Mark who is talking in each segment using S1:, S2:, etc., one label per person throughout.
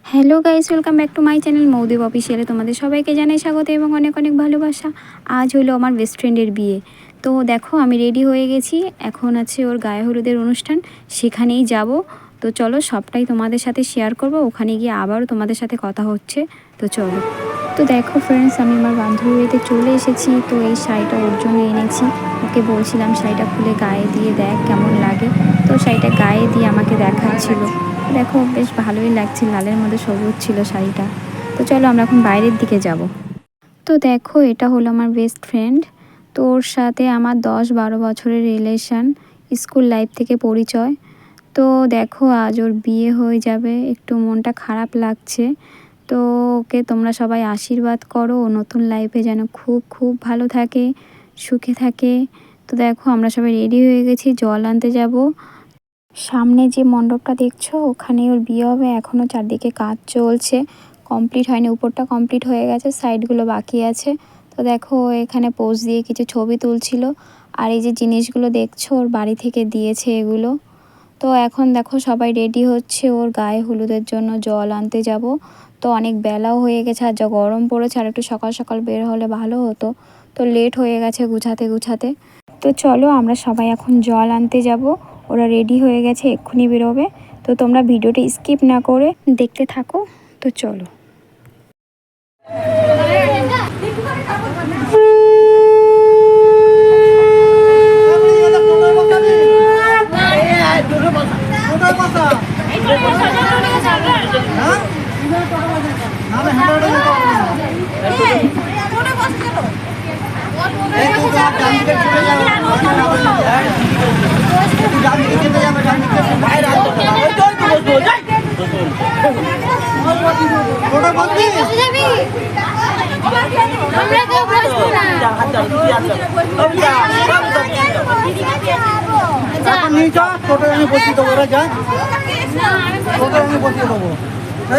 S1: Hello guys, welcome back to my channel Moudip অফিসিয়ালে তোমাদের সবাইকে জানাই স্বাগত এবং অনেক অনেক ভালোবাসা। আজ হলো আমার বেস্ট ফ্রেন্ডের বিয়ে। তো দেখো আমি রেডি হয়ে গেছি, এখন আছে ওর গায়ে হলুদের অনুষ্ঠান, সেখানেই যাব। তো চলো সবটাই তোমাদের সাথে শেয়ার করব, ওখানে গিয়ে আবারও তোমাদের সাথে কথা হচ্ছে। তো চলো। তো দেখো ফ্রেন্ডস, আমি আমার বান্ধবীর বাড়িতে চলে এসেছি। তো এই শাড়িটা ওর জন্য এনেছি, ওকে বলছিলাম শাড়িটা খুলে গায়ে দিয়ে দেখ কেমন লাগে। তো শাড়িটা গায়ে দিয়ে আমাকে দেখাচ্ছিল। দেখো বেশ ভালোই লাগছে, লালের মধ্যে সবুজ ছিল শাড়িটা। তো চলো আমরা এখন বাইরের দিকে যাব। তো দেখো এটা হলো আমার বেস্ট ফ্রেন্ড। তো ওর সাথে আমার 10-12 বছরের রিলেশান, স্কুল লাইফ থেকে পরিচয়। তো দেখো আজ ওর বিয়ে হয়ে যাবে, একটু মনটা খারাপ লাগছে। তো ওকে তোমরা সবাই আশীর্বাদ করো, ও নতুন লাইফে যেন খুব খুব ভালো থাকে, সুখে থাকে। তো দেখো আমরা সবাই রেডি হয়ে গেছি, জল আনতে যাব। সামনে যে মণ্ডপটা দেখছো ওখানেই ওর বিয়ে হবে, এখনও চারদিকে কাজ চলছে, কমপ্লিট হয়নি। উপরটা কমপ্লিট হয়ে গেছে, সাইডগুলো বাকি আছে। তো দেখো এখানে পোজ দিয়ে কিছু ছবি তুলছিল। আর এই যে জিনিসগুলো দেখছো ওর বাড়ি থেকে দিয়েছে এগুলো। তো এখন দেখো সবাই রেডি হচ্ছে ওর গায়ে হলুদের জন্য, জল আনতে যাব। তো অনেক বেলাও হয়ে গেছে, আর যা গরম পড়েছে, আর একটু সকাল সকাল বের হলে ভালো হতো। তো লেট হয়ে গেছে গুছাতে গুছাতে। তো চলো আমরা সবাই এখন জল আনতে যাব। ওরা রেডি হয়ে গেছে, এক্ষুনি বেরোবে। তো তোমরা ভিডিওটা স্কিপ না করে দেখতে থাকো। তো চলো।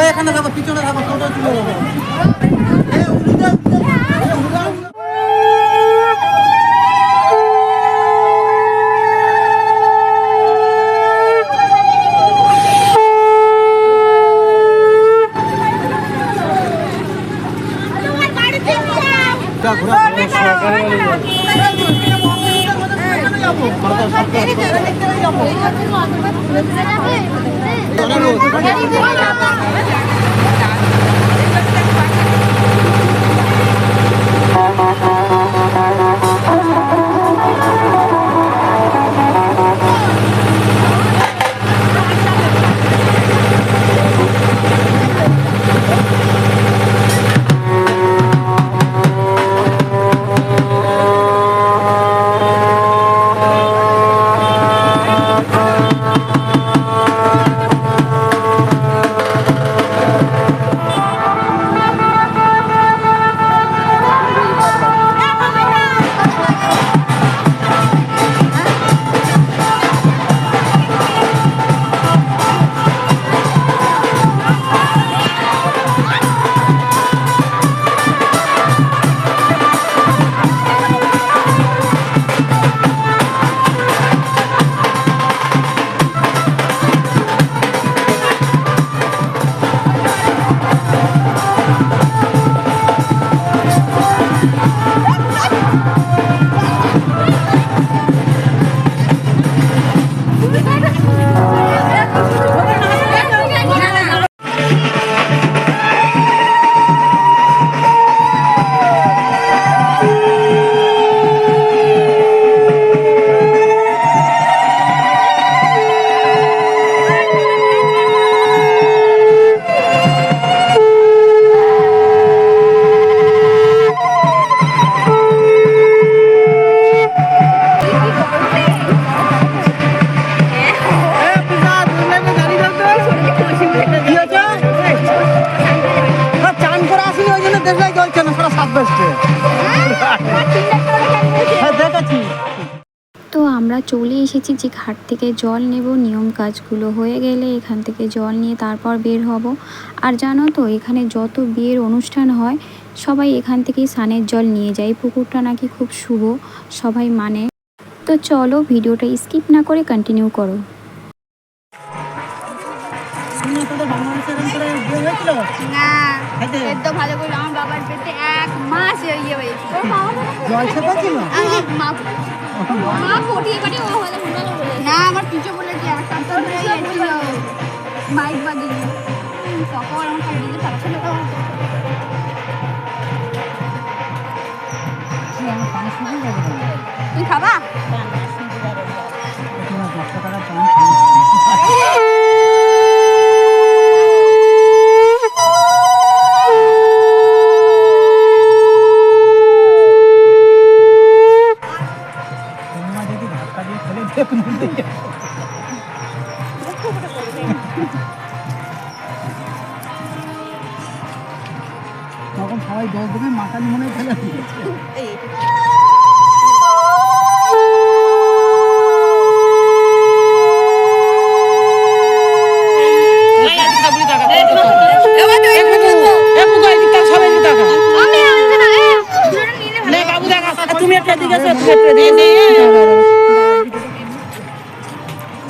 S2: এখানে থাকো, পিছনে থাকো, টোটো তুলে দেবো।
S1: চলে এসেছি যে ঘাট থেকে জল নেব, নিয়ম কাজগুলো হয়ে গেলে এখান থেকে জল নিয়ে তারপর বের হব। আর জানো তো এখানে যত বিয়ের অনুষ্ঠান হয় সবাই এখান থেকেই স্নানের জল নিয়ে যায়। এই পুকুরটা নাকি খুব শুভ, সবাই মানে। তো চলো ভিডিওটা স্কিপ না করে কন্টিনিউ করো।
S2: শুনে তোদের বাংলাদেশে এরকম করে বিয়ে হয়েছিল?
S3: না
S2: খেতে?
S3: এর তো ভালো করে আমার বাবার পেটে 1 মাস ইয়ে হয়েছিল।
S2: জল খেতে ছিল?
S3: মা পটিয়ে পটিয়ে ও হলো মুন্ডালো বলে না আমার কিছু বলে কি আমার সন্তান হয়ে গেছিল মাইক বাজিয়ে তখন আমার খাই দিতে পারা ছিল তো
S2: আমার পানি শুকিয়ে গেছে কেন?
S3: তুই খাবা
S2: তোমার 10 টাকার পানি খাই। তোমরা যদি ধাক্কা দিয়ে ফেলে দিয়ে মরে যাবে। তখন সবাই দৌড় দেবে মাথায় মনে ফেলে দিয়েছে।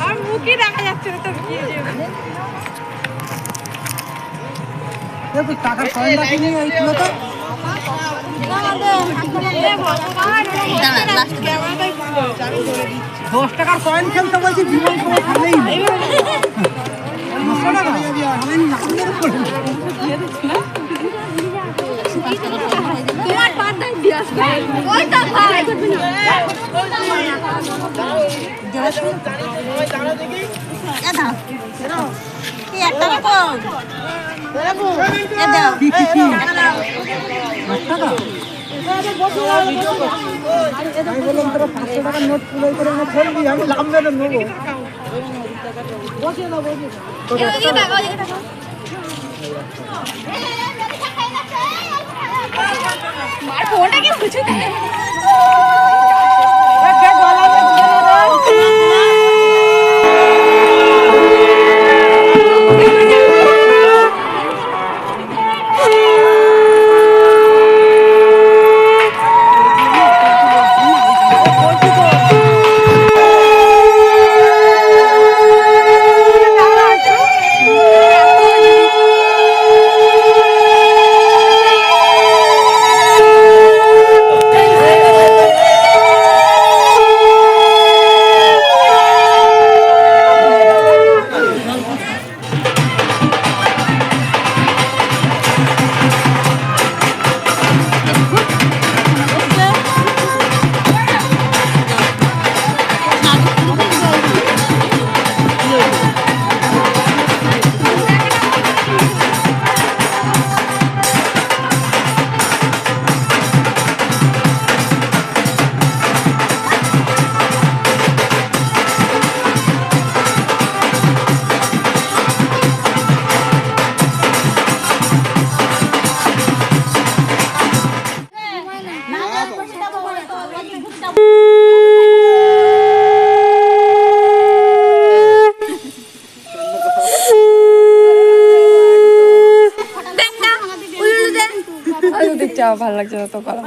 S3: আর মুখই দেখা যাচ্ছে না তো কি
S2: টাকার কয়েনটা কিনে ওই তুলো তো। 10 টাকার কয়েন খেলতে বলছি জীবন করে খেলেই না। 500 টাকা? আমি নাম করে
S3: তোমার পাড়ায় দিয়ে আসবে ওইটা ভাই কি একটা রকম
S2: কি কি কি? 10 টাকা? আমি বললাম তোরা 500 টাকার নোট তুলে করে এনে ফেলবি, আমি লাভ মেরে নেবো।
S3: মার ফোনটা কি কিছু দেখতে আমার ভালো লাগছে না তো করা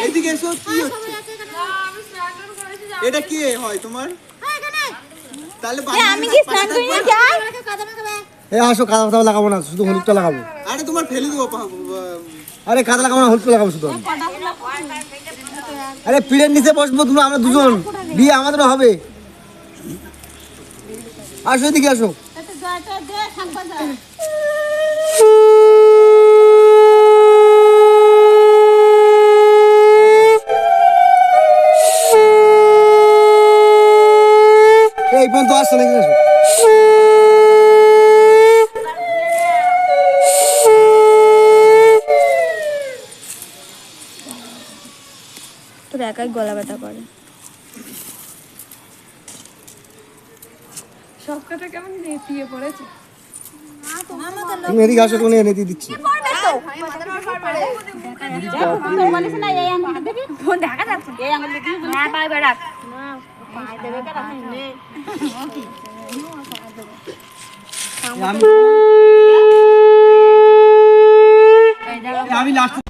S4: এদিকে এসো, কি হচ্ছে? এটা কি হয় তোমার? তাহলে
S3: আমি কি স্নান করি না যাই
S2: এ আসো, কাদা লাগাবো না, শুধু হলুদটা লাগাবো।
S4: আরে তোমার ফেলে দেবো
S2: আরে কাদা লাগাবো না, হলুদটা লাগাবো শুধু আমি। আরে পিড়ের নিচে বসবো তুমি, আমরা দুজন, বিয়ে আমাদেরও হবে। আসো এদিকে আসো। এই পর্যন্ত আসছো নাকি? আসো।
S1: তোর একাই গলা ব্যথা করে।
S2: তুমি এদিকে আসো, তুমি এনে দিয়ে দিচ্ছি। আমি লাস্ট